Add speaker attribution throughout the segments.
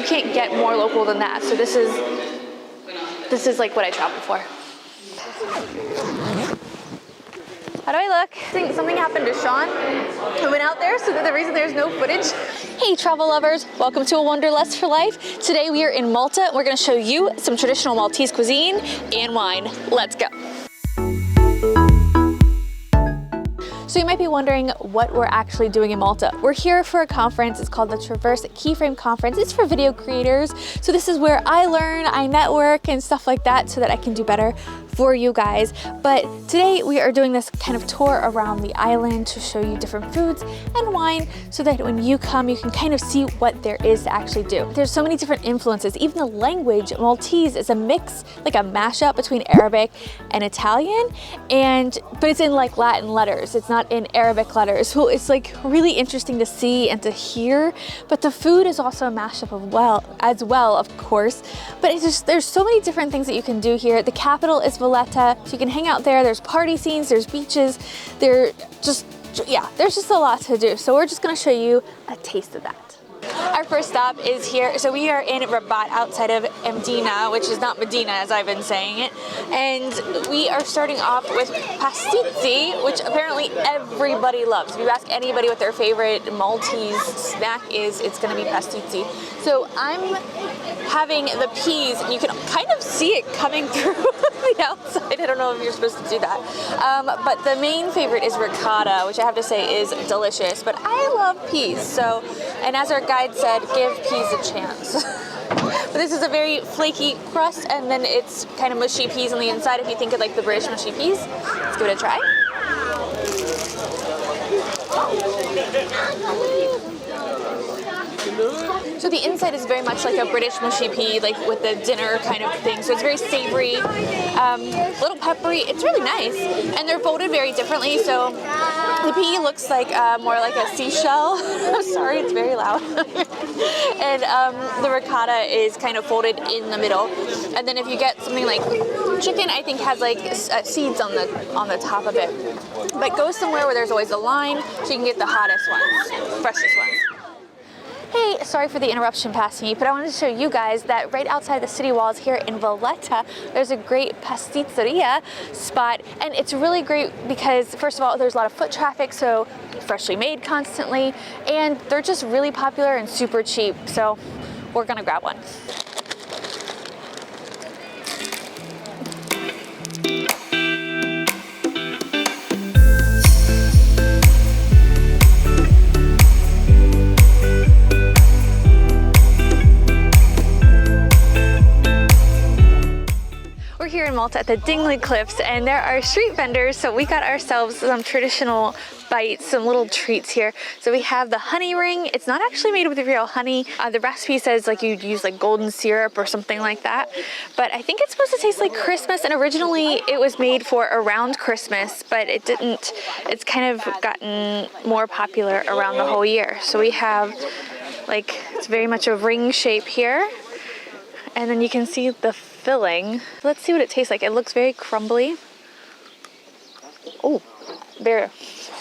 Speaker 1: can't get more local than that. So this is like what I travel for. How do I look? I think something happened to Sean. I went out there, so the reason there's no footage. Hey travel lovers, welcome to A Wanderlust for Life. Today we are in Malta. We're gonna show you some traditional Maltese cuisine and wine. Let's go. So you might be wondering what we're actually doing in Malta. We're here for a conference. It's called the Traverse Keyframe Conference. It's for video creators. So this is where I learn, I network and stuff like that so that I can do better for you guys. But today we are doing this kind of tour around the island to show you different foods and wine so that when you come, you can kind of see what there is to actually do. There's so many different influences. Even the language, Maltese is a mix, like a mashup between Arabic and Italian, but it's in like Latin letters. It's not in Arabic letters. So it's like really interesting to see and to hear. But the food is also a mashup as well, of course. But it's just, there's so many different things that you can do here. The capital is Valletta, so you can hang out there. There's party scenes, there's beaches, there's just a lot to do. So we're just gonna show you a taste of that. Our first stop is here. So we are in Rabat outside of Medina, which is not Medina as I've been saying it. And we are starting off with Pastizze, which apparently everybody loves. If you ask anybody what their favorite Maltese snack is, it's gonna be Pastizze. So I'm having the peas, and you can kind of see it coming through the outside. I don't know if you're supposed to do that. But the main favorite is ricotta, which I have to say is delicious. But I love peas, so, and as our guide said, give peas a chance. But this is a very flaky crust, and then it's kind of mushy peas on the inside if you think of like the British mushy peas. Let's give it a try. So the inside is very much like a British mushy pea, like with the dinner kind of thing. So it's very savory, a little peppery. It's really nice. And they're folded very differently. So the pea looks like more like a seashell. I'm sorry, it's very loud. And the ricotta is kind of folded in the middle. And then if you get something like chicken, I think has like seeds on the top of it. But go somewhere where there's always a line so you can get the hottest ones, freshest ones. Hey, sorry for the interruption past me, but I wanted to show you guys that right outside the city walls here in Valletta, there's a great Pastizzeria spot, and it's really great because, first of all, there's a lot of foot traffic, so freshly made constantly, and they're just really popular and super cheap, so we're gonna grab one. We're here in Malta at the Dingley Cliffs, and there are street vendors, so we got ourselves some traditional bites, some little treats here. So we have the honey ring. It's not actually made with real honey. The recipe says like you'd use like golden syrup or something like that, but I think it's supposed to taste like Christmas, and originally it was made for around Christmas, but it didn't. It's kind of gotten more popular around the whole year. So we have like, it's very much a ring shape here, and then you can see the filling. Let's see what it tastes like. It looks very crumbly. Oh, better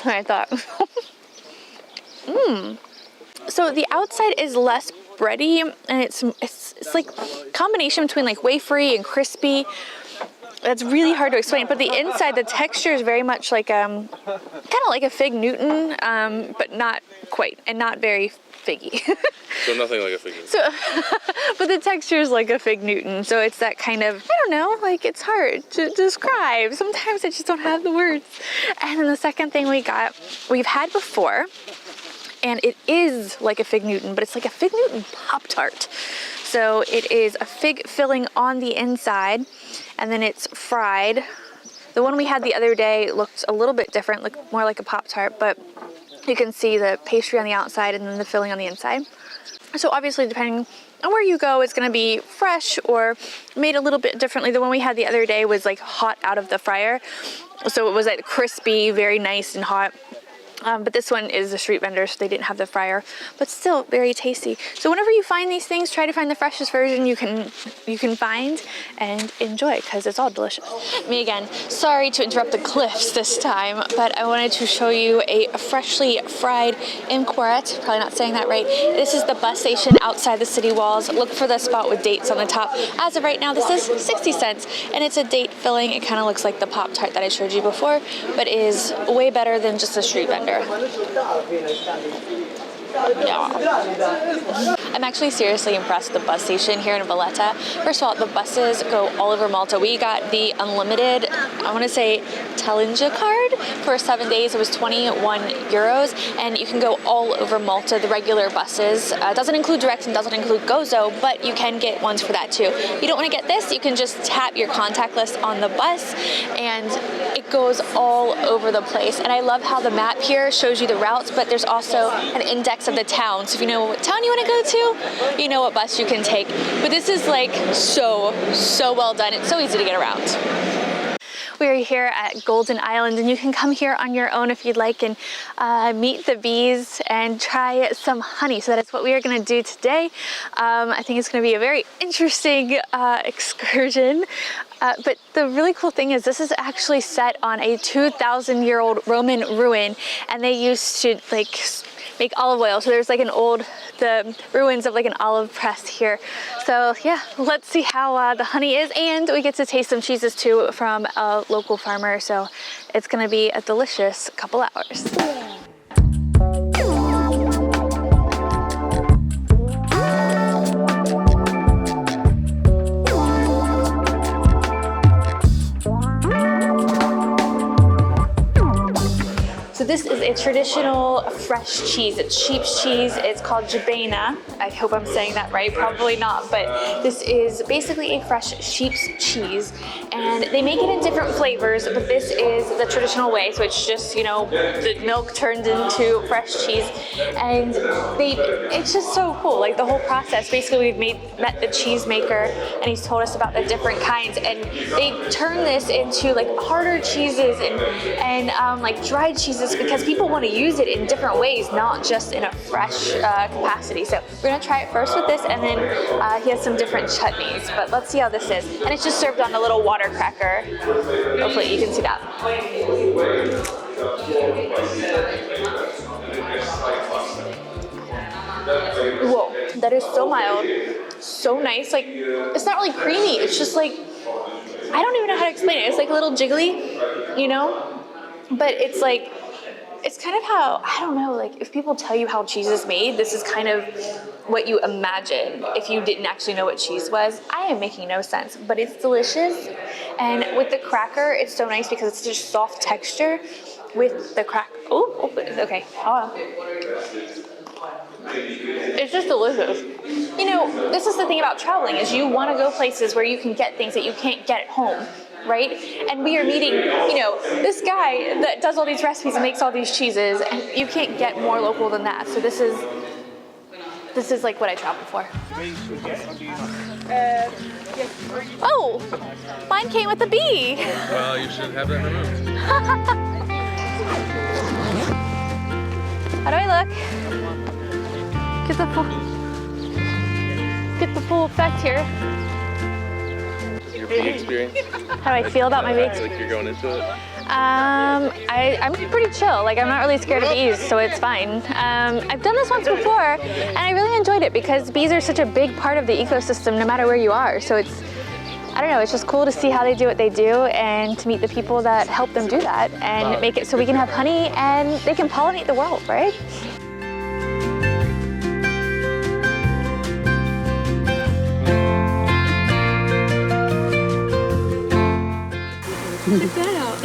Speaker 1: than I thought. So the outside is less bready, and it's like a combination between like wafery and crispy. That's really hard to explain, but the inside, the texture is very much like kind of like a fig Newton, but not quite, and not very figgy.
Speaker 2: So nothing like a fig Newton.
Speaker 1: So, but the texture is like a fig Newton, so it's that kind of, I don't know, like it's hard to describe. Sometimes I just don't have the words. And then the second thing we've had before, and it is like a fig Newton, but it's like a fig Newton Pop-Tart. So it is a fig filling on the inside, and then it's fried. The one we had the other day looked a little bit different, looked more like a Pop-Tart, but you can see the pastry on the outside and then the filling on the inside. So obviously, depending on where you go, it's gonna be fresh or made a little bit differently. The one we had the other day was like hot out of the fryer. So it was like crispy, very nice and hot. But this one is a street vendor, so they didn't have the fryer, but still very tasty. So whenever you find these things, try to find the freshest version you can find and enjoy, because it's all delicious. Me again. Sorry to interrupt the cliffs this time, but I wanted to show you a freshly fried imquaret. Probably not saying that right. This is the bus station outside the city walls. Look for the spot with dates on the top. As of right now, this is 60 cents, and it's a date filling. It kind of looks like the Pop-Tart that I showed you before, but is way better than just a street vendor. Yeah. I'm actually seriously impressed with the bus station here in Valletta. First of all, the buses go all over Malta. We got the unlimited, I want to say, Talinja card for 7 days. It was 21 euros, and you can go all over Malta. The regular buses doesn't include direct and doesn't include Gozo, but you can get ones for that too. If you don't want to get this, you can just tap your contact list on the bus, and it goes all over the place. And I love how the map here shows you the routes, but there's also an index of the town. So if you know what town you want to go to, you know what bus you can take. But this is like so well done. It's so easy to get around. We're here at Golden Island, and you can come here on your own if you'd like and meet the bees and try some honey. So that is what we are going to do today. I think it's going to be a very interesting excursion. But the really cool thing is this is actually set on a 2,000-year-old Roman ruin, and they used to like make olive oil. So there's like the ruins of like an olive press here. So yeah, let's see how the honey is, and we get to taste some cheeses too from a local farmer. So it's gonna be a delicious couple hours. So this is a traditional fresh cheese. It's sheep's cheese. It's called jabena. I hope I'm saying that right. Probably not, but this is basically a fresh sheep's cheese, and they make it in different flavors, but this is the traditional way. So it's just, you know, the milk turned into fresh cheese, and it's just so cool. Like the whole process. Basically, we've met the cheese maker, and he's told us about the different kinds, and they turn this into like harder cheeses and like dried cheeses, because people want to use it in different ways, not just in a fresh capacity. So we're gonna try it first with this, and then he has some different chutneys, but let's see how this is. And it's just served on a little water cracker. Hopefully you can see that. Whoa, that is so mild, so nice. Like, it's not really creamy, it's just like, I don't even know how to explain it. It's like a little jiggly, you know? But it's like, it's kind of how, I don't know, like if people tell you how cheese is made, this is kind of what you imagine if you didn't actually know what cheese was. I am making no sense, but it's delicious. And with the cracker, it's so nice because it's just soft texture with the crack. Oh, okay, hold on. It's just delicious. You know, this is the thing about traveling, is you want to go places where you can get things that you can't get at home. Right? And we are meeting, you know, this guy that does all these recipes and makes all these cheeses, and you can't get more local than that. So this is like what I travel for. Oh, mine came with a bee.
Speaker 2: Well, you should have that removed.
Speaker 1: How do I look? Get the full effect here.
Speaker 2: Your bee experience?
Speaker 1: How do I feel about my bee?
Speaker 2: Like you're going into it?
Speaker 1: I'm pretty chill. Like, I'm not really scared of bees, so it's fine. I've done this once before, and I really enjoyed it because bees are such a big part of the ecosystem no matter where you are. So it's, I don't know, it's just cool to see how they do what they do and to meet the people that help them do that and make it so we can have honey and they can pollinate the world, right? Check that out.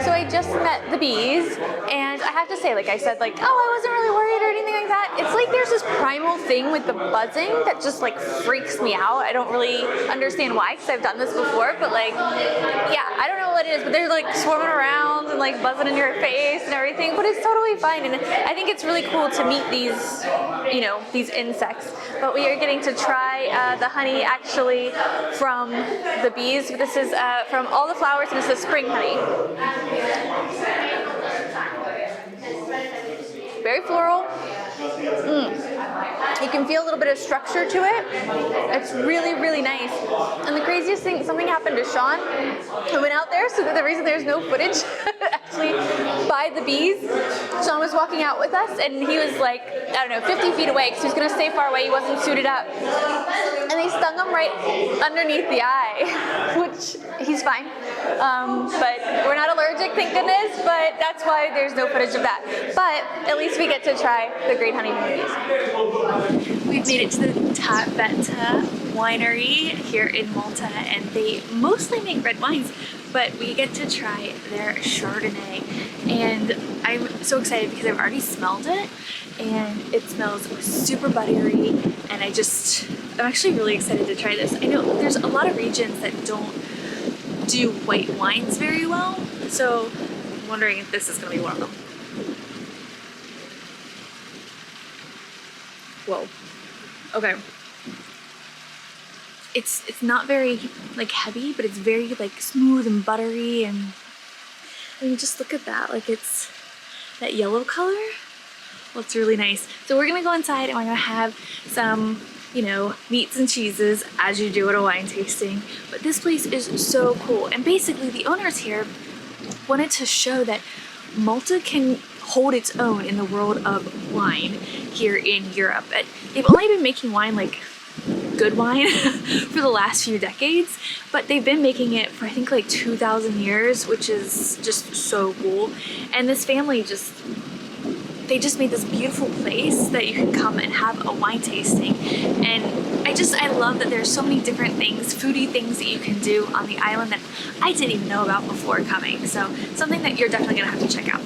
Speaker 1: So I just met the bees, and I have to say, like I said, like, oh, I wasn't really worried or anything like that. It's like there's this primal thing with the buzzing that just like freaks me out. I don't really understand why, because I've done this before, but like, yeah, I don't know what it is, but they're like swarming around and like buzzing in your face and everything, but it's totally fine. And I think it's really cool to meet these, you know, these insects. But we are getting to try the honey actually from the bees. This is from all the flowers, and it's the spring honey. Very floral. You can feel a little bit of structure to it. It's really, really nice. And the craziest thing, something happened to Sean, who went out there, so that the reason there's no footage actually by the bees. Sean was walking out with us, and he was like, I don't know, 50 feet away, because he was going to stay far away. He wasn't suited up. And they stung him right underneath the eye, which he's fine. But we're not allergic, thank goodness, but that's why there's no footage of that. But at least we get to try the great honey from the bees. We've made it to the Valletta Winery here in Malta, and they mostly make red wines, but we get to try their Chardonnay. And I'm so excited because I've already smelled it, and it smells super buttery, and I'm actually really excited to try this. I know there's a lot of regions that don't do white wines very well, so I'm wondering if this is going to be one of them. Whoa. Okay. It's not very like heavy, but it's very like smooth and buttery, and I mean, just look at that. Like, it's that yellow color. Well, it's really nice. So we're gonna go inside and we're gonna have some, you know, meats and cheeses as you do at a wine tasting. But this place is so cool. And basically the owners here wanted to show that Malta can hold its own in the world of wine here in Europe. They've only been making wine, like good wine, for the last few decades, but they've been making it for I think like 2,000 years, which is just so cool. And this family they just made this beautiful place that you can come and have a wine tasting. And I love that there's so many different things, foodie things that you can do on the island that I didn't even know about before coming. So something that you're definitely gonna have to check out.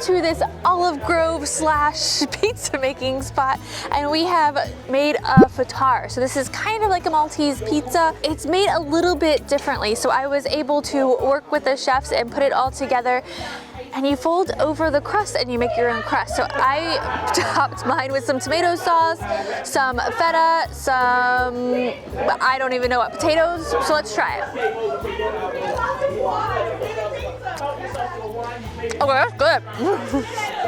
Speaker 1: To this Olive Grove / pizza making spot, and we have made a fatar. So this is kind of like a Maltese pizza. It's made a little bit differently, so I was able to work with the chefs and put it all together. And you fold over the crust and you make your own crust. So I topped mine with some tomato sauce, some feta, some, I don't even know what, potatoes. So let's try it. Okay, that's good.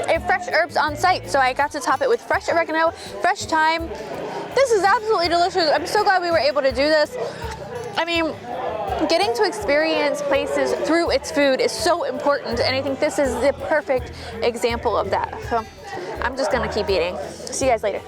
Speaker 1: They have fresh herbs on site, so I got to top it with fresh oregano, fresh thyme. This is absolutely delicious. I'm so glad we were able to do this. I mean, getting to experience places through its food is so important, and I think this is the perfect example of that. So I'm just gonna keep eating. See you guys later.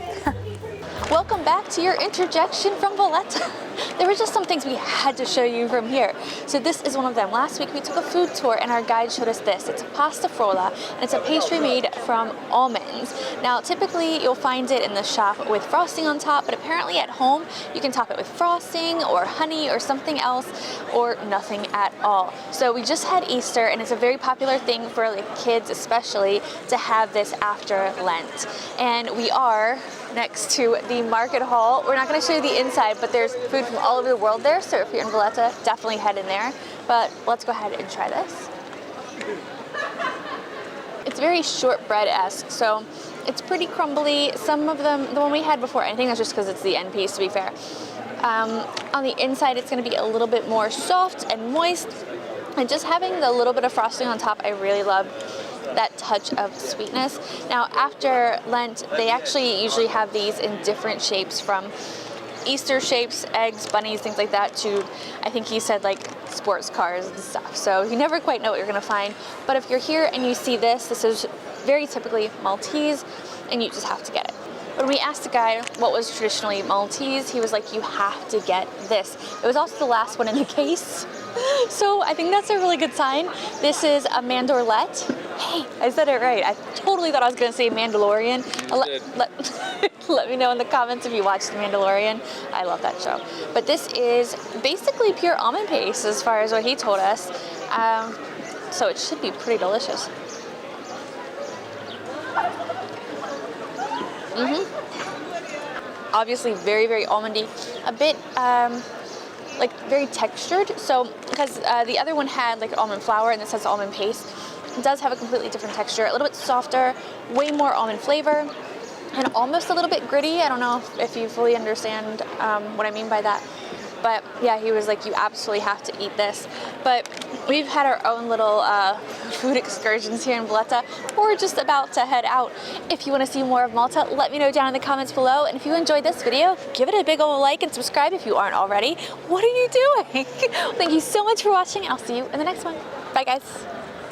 Speaker 1: Welcome back to your interjection from Valletta. there were just some things we had to show you from here. So this is one of them. Last week we took a food tour and our guide showed us this. It's a pasta frolla and it's a pastry made from almonds. Now typically you'll find it in the shop with frosting on top, but apparently at home you can top it with frosting or honey or something else or nothing at all. So we just had Easter and it's a very popular thing for like kids especially to have this after Lent. And we are next to the market hall. We're not going to show you the inside, but there's food from all over the world there, so if you're in Valletta, definitely head in there. But let's go ahead and try this. It's very shortbread-esque, so it's pretty crumbly. Some of them, the one we had before, I think that's just because it's the end piece, to be fair. On the inside, it's going to be a little bit more soft and moist, and just having the little bit of frosting on top, I really love that touch of sweetness. Now after Lent, they actually usually have these in different shapes, from Easter shapes, eggs, bunnies, things like that, to I think he said like sports cars and stuff. So you never quite know what you're gonna find. But if you're here and you see this, this is very typically Maltese and you just have to get it. When we asked the guy what was traditionally Maltese, he was like, you have to get this. It was also the last one in the case. So I think that's a really good sign. This is a mandorlette. Hey, I said it right. I totally thought I was gonna say Mandalorian. Let me know in the comments if you watched The Mandalorian. I love that show. But this is basically pure almond paste as far as what he told us. So it should be pretty delicious. Obviously very, very almondy. A bit like very textured. So because the other one had like almond flour and this has almond paste, it does have a completely different texture, a little bit softer, way more almond flavor, and almost a little bit gritty. I don't know if you fully understand what I mean by that. But yeah, he was like, you absolutely have to eat this. But we've had our own little food excursions here in Valletta. We're just about to head out. If you want to see more of Malta, let me know down in the comments below. And if you enjoyed this video, give it a big old like and subscribe if you aren't already. What are you doing? Thank you so much for watching. I'll see you in the next one. Bye guys.